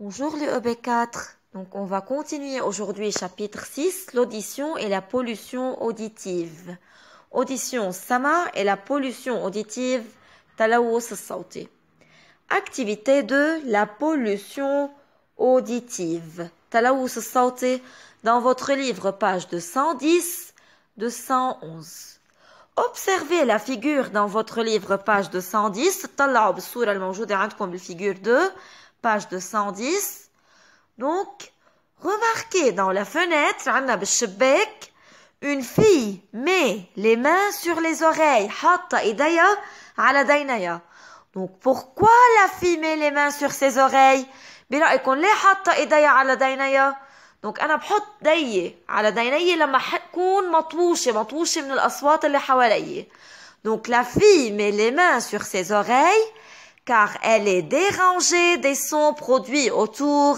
Bonjour les EB4. Donc on va continuer aujourd'hui chapitre 6, l'audition et la pollution auditive. Audition sama et la pollution auditive talawus الصوتي. Activité 2, la pollution auditive. talawus الصوتي dans votre livre page de 110 de 111. Observez la figure dans votre livre page de 110. طلعوا بالصورة الموجودة عندكم بالفigure 2 page de 110. Donc, remarquez dans la fenêtre, عنا بالشباك, une fille met les mains sur les oreilles. حاطة إيديها على دينيها. Donc, pourquoi la fille met les mains sur ses oreilles? برأيكم ليه حاطة إيديها على دينيها؟ Donc, أنا بحط ديي على ديني لما تكون مطوشة من الأصوات اللي حوالي. Donc, la fille met les mains sur ses oreilles car elle est dérangée des sons produits autour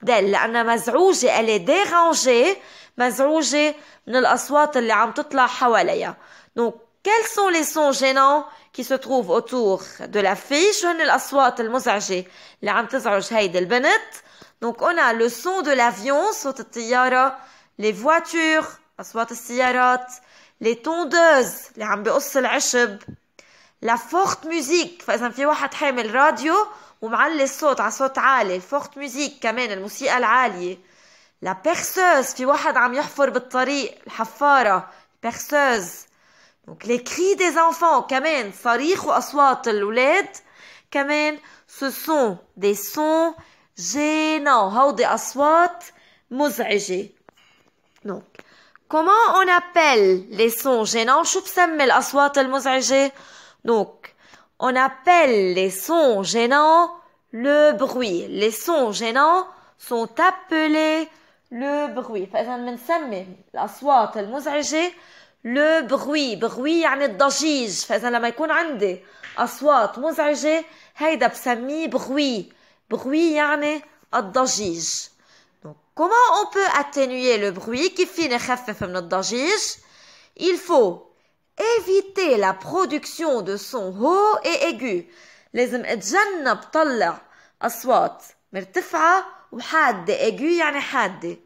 d'elle. لأنها مزعوجة, elle est dérangée, مزعوجة من الأصوات اللي عم تطلع حواليها. Donc, quels sont les sons gênants qui se trouvent autour de la fille? شو هن الأصوات المزعجة اللي عم تزعج هيدي البنت؟ Donc, on a le son de l'avion, صوت الطيارة, les voitures, أصوات السيارات, les tondeuses, اللي عم بيقص العشب, la forte musique, فإذا في واحد حامل راديو ومعلي الصوت على صوت عالي, forte musique كمان, الموسيقى العالية, la perceuse, في واحد عم يحفر بالطريق, الحفارة, perceuse. Donc, les cris des enfants, كمان, صريخ وأصوات الأولاد, كمان, ce sont des sons gênants, هودي أصوات مزعجة. Donc, comment on appelle les sons gênants? شو بسمي الأصوات المزعجة? Donc, on appelle les sons gênants le bruit. Les sons gênants sont appelés le bruit. فإذا بنسمي الأصوات المزعجة le bruit. bruit يعني الضجيج. فإذا لما يكون عندي أصوات مزعجة هيدا بسميه bruit. bruit يعني الضجيج. Donc, comment on peut atténuer le bruit? كيف فينا نخفف من الضجيج? Il faut éviter la production de sons hauts et aigus. لازم اتجنب طلع أصوات مرتفعة وحادة. aigu يعني حادة.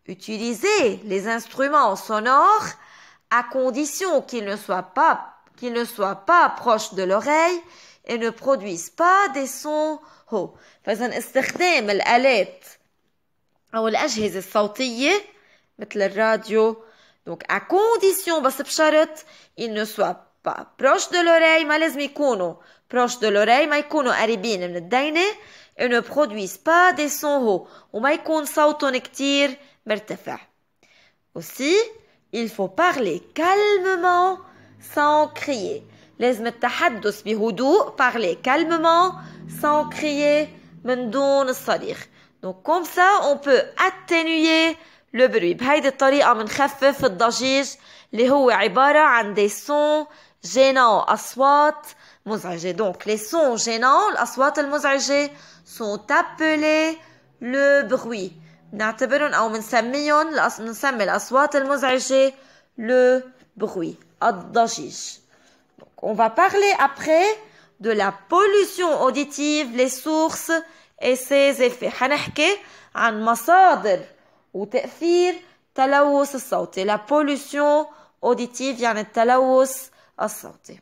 Utilisez les instruments sonores à condition qu'ils ne soient pas proches de l'oreille et ne produisent pas des sons hauts. فإذا استخدام الآلات أو الأجهزة الصوتية مثل الراديو. Donc, à condition, بس بشرط, ils ne soient pas proches de l'oreille, ما لازم يكونوا proches de l'oreille, ما يكونوا قريبين من الدينة, et ne produisent pas des sons hauts, وما يكون صوتهم كتير مرتفع. Aussi, il faut parler calmement sans crier. لازم التحدث بهدوء, parler calmement sans crier, من دون الصريخ. Donc, comme ça, on peut atténuer le bruit. بهيدي الطريقة منخفف الضجيج اللي هو عبارة عن des sons gênants, أصوات مزعجة. Donc, les sons gênants, الأصوات المزعجة, sont appelés le bruit. نعتبرهم أو منسمي الأصوات المزعجة le bruit, الضجيج. Donc, on va parler après de la pollution auditive, les sources et ses effets. حنحكي عن مصادر وتأثير تلوث الصوتي. La pollution auditive يعني التلوث الصوتي.